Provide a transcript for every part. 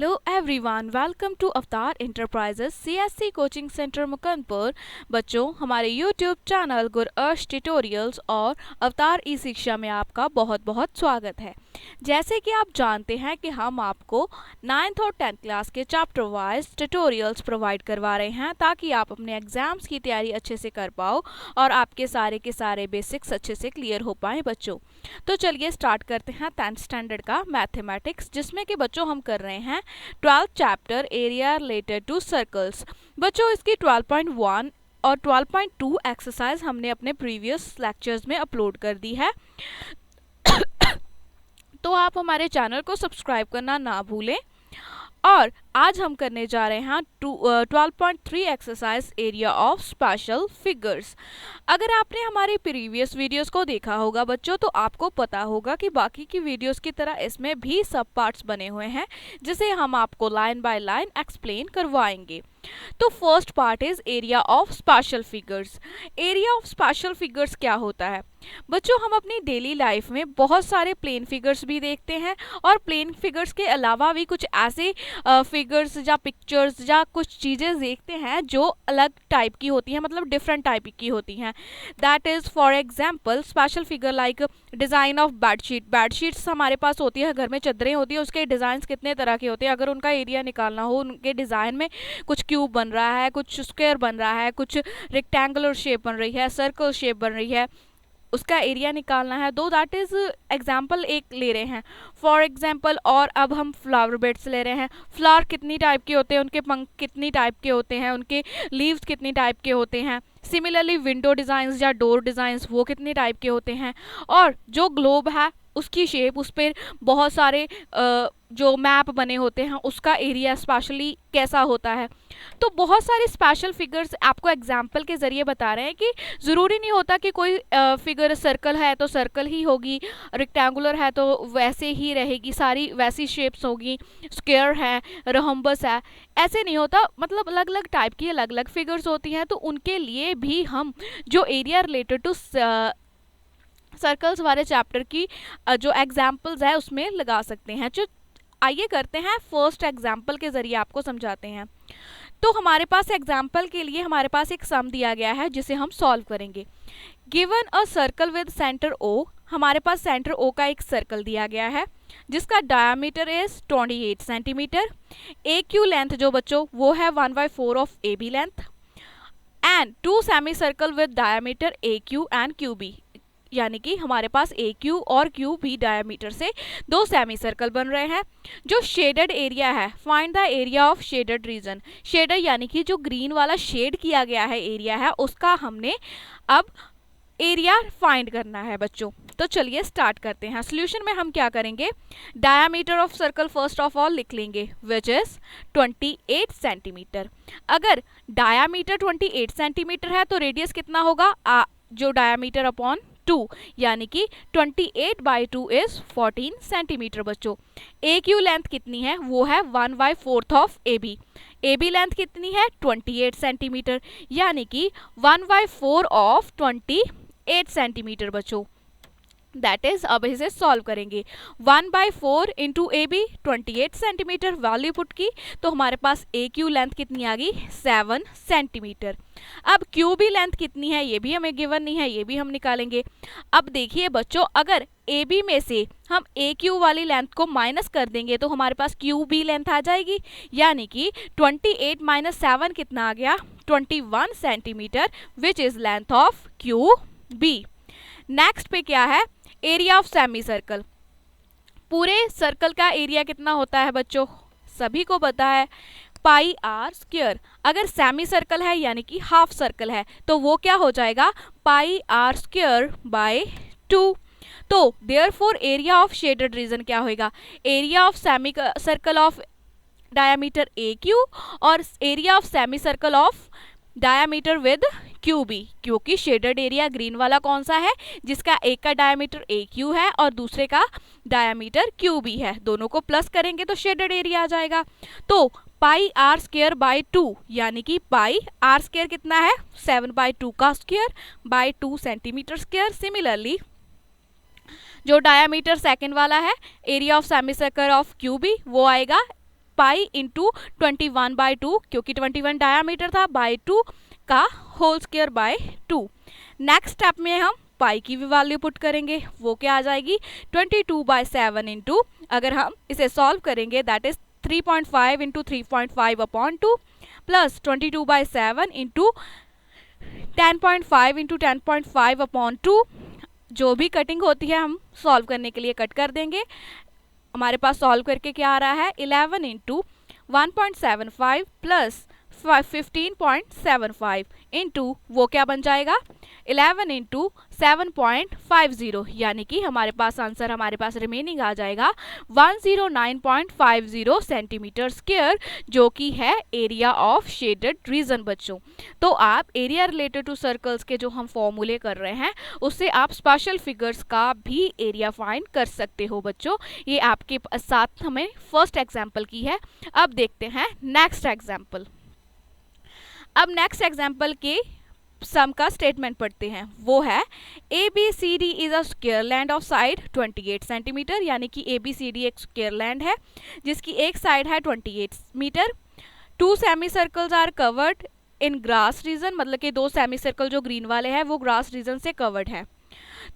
Hello everyone, welcome to Avatar enterprises CSC coaching centre Mukandpur. बच्चों, हमारे YouTube channel गुरअर्श tutorials और अवतार ई शिक्षा में आपका बहुत बहुत स्वागत है। जैसे कि आप जानते हैं कि हम आपको 9th और 10th क्लास के चैप्टर वाइज ट्यूटोरियल्स प्रोवाइड करवा रहे हैं ताकि आप अपने एग्जाम्स की तैयारी अच्छे से कर पाओ और आपके सारे के सारे बेसिक्स अच्छे से क्लियर हो पाए बच्चों। तो चलिए स्टार्ट करते हैं 10th स्टैंडर्ड का मैथमेटिक्स, जिसमें कि बच्चों हम कर रहे हैं 12th chapter area related to circles. बच्चों, इसकी 12.1 और 12.2 एक्सरसाइज हमने अपने प्रीवियस लेक्चर्स में अपलोड कर दी है। तो आप हमारे चैनल को सब्सक्राइब करना ना भूलें। और आज हम करने जा रहे हैं 12.3 exercise area of special figures. अगर आपने हमारे प्रीवियस वीडियोस को देखा होगा बच्चों, तो आपको पता होगा कि बाकी की वीडियोस की तरह इसमें भी सब पार्ट्स बने हुए हैं जिसे हम आपको लाइन बाय लाइन एक्सप्लेन करवाएंगे। तो first part is area of special figures. Area of special figures क्या होता है बच्चों? हम अपनी डेली लाइफ में बहुत सारे प्लेन फिगर्स भी देखते हैं और प्लेन फिगर्स के अलावा भी कुछ ऐसे फिगर्स या पिक्चर्स या कुछ चीज़ें देखते हैं जो अलग टाइप की होती हैं, मतलब डिफरेंट टाइप की होती हैं। That is for example special figure like design of bedsheet. Bedsheets हमारे पास होती है, घर में चादरें होती है, उसके डिज़ाइंस कितने तरह के होते हैं। अगर उनका एरिया निकालना हो, उनके डिज़ाइन में कुछ क्यूब बन रहा है, कुछ स्क्वायर बन रहा है, कुछ रेक्टेंगुलर शेप बन रही है, सर्कल शेप बन रही है, उसका एरिया निकालना है। दो दैट इज़ एग्जाम्पल एक ले रहे हैं फॉर एग्जाम्पल। और अब हम फ्लावर बेड्स ले रहे हैं। फ्लावर कितनी टाइप के होते हैं, उनके पंख कितनी टाइप के होते हैं, उनके लीव्स कितनी टाइप के होते हैं। सिमिलरली विंडो डिज़ाइंस या डोर डिज़ाइंस वो कितनी टाइप के होते हैं। और जो ग्लोब है उसकी शेप, उस पर बहुत सारे जो मैप बने होते हैं उसका एरिया स्पेशली कैसा होता है। तो बहुत सारे स्पेशल फिगर्स आपको एग्जाम्पल के ज़रिए बता रहे हैं कि ज़रूरी नहीं होता कि कोई फिगर सर्कल है तो सर्कल ही होगी, रेक्टेंगुलर है तो वैसे ही रहेगी, सारी वैसी शेप्स होगी, स्क्वायर है, रोम्बस है, ऐसे नहीं होता। मतलब अलग अलग टाइप की अलग अलग फिगर्स होती हैं, तो उनके लिए भी हम जो एरिया रिलेटेड टू सर्कल्स वाले चैप्टर की जो एग्जाम्पल्स है उसमें लगा सकते हैं। जो आइए करते हैं फर्स्ट एग्जाम्पल के ज़रिए आपको समझाते हैं। तो हमारे पास एग्जाम्पल के लिए हमारे पास एक सम दिया गया है जिसे हम सॉल्व करेंगे। Given a circle with centre O, हमारे पास सेंटर ओ का एक सर्कल दिया गया है जिसका diameter is 28 centimetre. A Q length जो बच्चों वो है 1/4 of A B length and 2 semicircle with diameter A Q and Q B, यानी कि हमारे पास ए क्यू और क्यू बी डायमीटर से दो सेमी सर्कल बन रहे हैं। जो शेडेड एरिया है, find the area of shaded region. Shaded यानी कि जो ग्रीन वाला शेड किया गया है एरिया है, उसका हमने अब एरिया फाइंड करना है बच्चों। तो चलिए स्टार्ट करते हैं। सोल्यूशन में हम क्या करेंगे, diameter of circle first of all लिख लेंगे विच इज 28 सेंटीमीटर। अगर डायमीटर 28 सेंटीमीटर है तो रेडियस कितना होगा, जो डायमीटर अपॉन 2, यानी कि 28/2 इज 14 सेंटीमीटर बच्चों। ए क्यू लेंथ कितनी है, वो है 1/4 of A B. A B length कितनी है 28 सेंटीमीटर, यानी कि 1/4 ऑफ 28 सेंटीमीटर बच्चों। दैट इज, अब इसे सॉल्व करेंगे। 1/4 into A B 28 centimetre value put की तो हमारे पास ए क्यू लेंथ कितनी आ गई 7 सेंटीमीटर। अब क्यू बी लेंथ कितनी है ये भी हमें गिवन नहीं है, ये भी हम निकालेंगे। अब देखिए बच्चों, अगर ए बी में से हम ए क्यू वाली लेंथ को माइनस कर देंगे तो हमारे पास क्यू बी लेंथ आ जाएगी, यानी कि 28 माइनस 7 कितना आ गया 21 centimetre which is length of Q B. Next पे क्या है, एरिया ऑफ सेमी सर्कल। पूरे सर्कल का एरिया कितना होता है बच्चों, सभी को पता है, पाई आर स्क्वायर। अगर सेमी सर्कल है यानी कि हाफ सर्कल है तो वो क्या हो जाएगा पाई आर स्क्वायर बाय 2। तो therefore area of shaded region क्या होगा, area of semi circle of diameter A Q और area of semi circle of diameter with Q B, क्योंकि शेडेड एरिया ग्रीन वाला कौन सा है जिसका एक का डायमीटर ए क्यू है और दूसरे का डायमीटर क्यू बी है, दोनों को प्लस करेंगे तो शेडेड एरिया आ जाएगा। तो पाई आर स्क्वायर बाय 2, यानी कि पाई आर स्क्वायर कितना है 7/2 का square by 2 centimetre square. Similarly जो डायमीटर सेकंड वाला है area of semi circle of Q B वो आएगा पाई इंटू 21/2, क्योंकि 21 डायामीटर था, बाय 2 का whole square by 2। Next step में हम पाई की भी वैल्यू पुट करेंगे, वो क्या आ जाएगी 22/7 इंटू, अगर हम इसे सॉल्व करेंगे that is 3.5 into 3.5/2 plus 22/7 into 10.5 into 10.5/2। जो भी कटिंग होती है हम सॉल्व करने के लिए कट कर देंगे। हमारे पास सॉल्व करके क्या आ रहा है 11 इंटू 1.75 प्लस 15.75 इंटू वो क्या बन जाएगा 11 इंटू 7.50, यानी कि हमारे पास आंसर हमारे पास रिमेनिंग आ जाएगा 109.50 सेंटीमीटर स्क्वायर, जो कि है एरिया ऑफ शेडेड रीजन बच्चों। तो आप एरिया रिलेटेड टू सर्कल्स के जो हम फॉर्मूले कर रहे हैं उससे आप स्पेशल फिगर्स का भी एरिया फाइंड कर सकते हो बच्चों। ये आपके साथ हमें फर्स्ट एग्जाम्पल की है। अब देखते हैं नेक्स्ट एग्जाम्पल। अब नेक्स्ट एग्जाम्पल के सम का स्टेटमेंट पढ़ते हैं, वो है ABCD is a square land of side 28 centimetre, यानी कि ABCD एक स्क्वायर लैंड है जिसकी एक साइड है 28 metre. 2 semicircles are covered in grass region, मतलब कि 2 सेमी सर्कल जो ग्रीन वाले हैं वो ग्रास रीजन से कवर्ड है।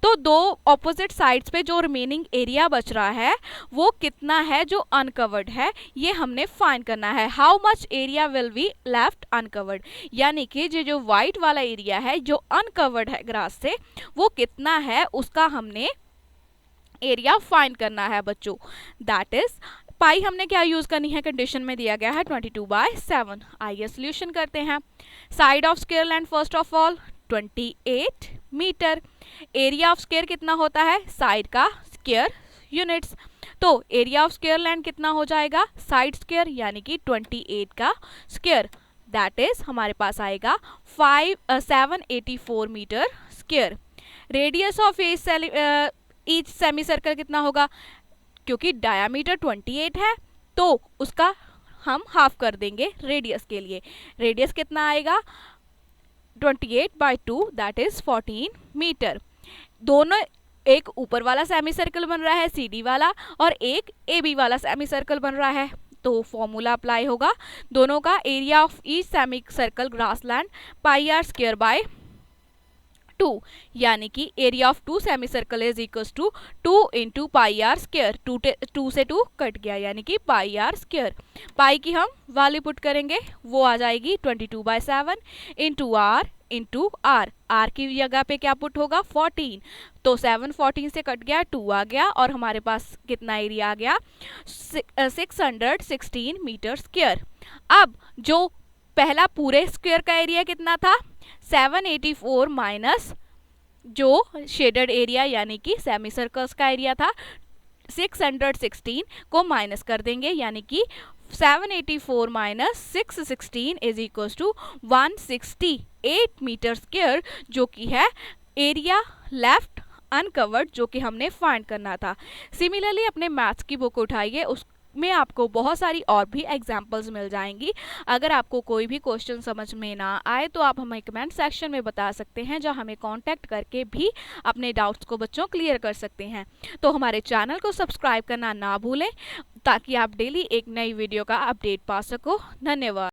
तो 2 ऑपोजिट साइड्स पे जो रिमेनिंग एरिया बच रहा है वो कितना है जो अनकवर्ड है, ये हमने फाइंड करना है। How much area will be left uncovered, यानी कि जो वाइट वाला एरिया है जो अनकवर्ड है ग्रास से वो कितना है उसका हमने एरिया फाइंड करना है बच्चों। दैट इज पाई हमने क्या यूज करनी है, कंडीशन में दिया गया है 22/7। आइए सोल्यूशन करते हैं। Side of square land first of all 28 metre. Area of square कितना होता है, साइड का स्क्वायर यूनिट्स। तो एरिया ऑफ स्क्वायर लैंड कितना हो जाएगा, साइड स्क्वायर यानी कि 28 का स्क्वायर, दैट इज हमारे पास आएगा 784 metre square. Radius of each semicircle कितना होगा, क्योंकि डायामीटर 28 है तो उसका हम हाफ कर देंगे रेडियस के लिए। रेडियस कितना आएगा 28/2 दैट इज 14 मीटर। दोनों एक ऊपर वाला सेमी सर्कल बन रहा है CD वाला और एक AB वाला सेमी सर्कल बन रहा है, तो फॉर्मूला अप्लाई होगा दोनों का। Area of each semicircle grass land pi r square by 2, यानी कि area of 2 semicircle is equals to 2 into pi r square. 2 से 2 कट गया यानी कि पाई आर स्क्वायर। पाई की हम वैल्यू पुट करेंगे, वो आ जाएगी 22/7 इंटू आर। आर की जगह पे क्या पुट होगा 14, तो 7 14 से कट गया 2 आ गया और हमारे पास कितना एरिया आ गया 616 मीटर स्क्वायर। अब जो पहला पूरे स्क्वायर का एरिया कितना था 784 माइनस जो शेडेड एरिया यानी कि सेमी सर्कल्स का एरिया था 616 को माइनस कर देंगे, यानी कि 784 minus 616 is equal to 168 metre square, जो कि है एरिया लेफ्ट अनकवर्ड जो कि हमने फाइंड करना था। सिमिलरली अपने मैथ्स की बुक उठाइए, उसमें आपको बहुत सारी और भी एग्जांपल्स मिल जाएंगी। अगर आपको कोई भी क्वेश्चन समझ में ना आए तो आप हमें कमेंट सेक्शन में बता सकते हैं, जहां हमें कांटेक्ट करके भी अपने डाउट्स को बच्चों क्लियर कर सकते हैं। तो हमारे चैनल को सब्सक्राइब करना ना भूलें ताकि आप डेली एक नई वीडियो का अपडेट पा सको। धन्यवाद।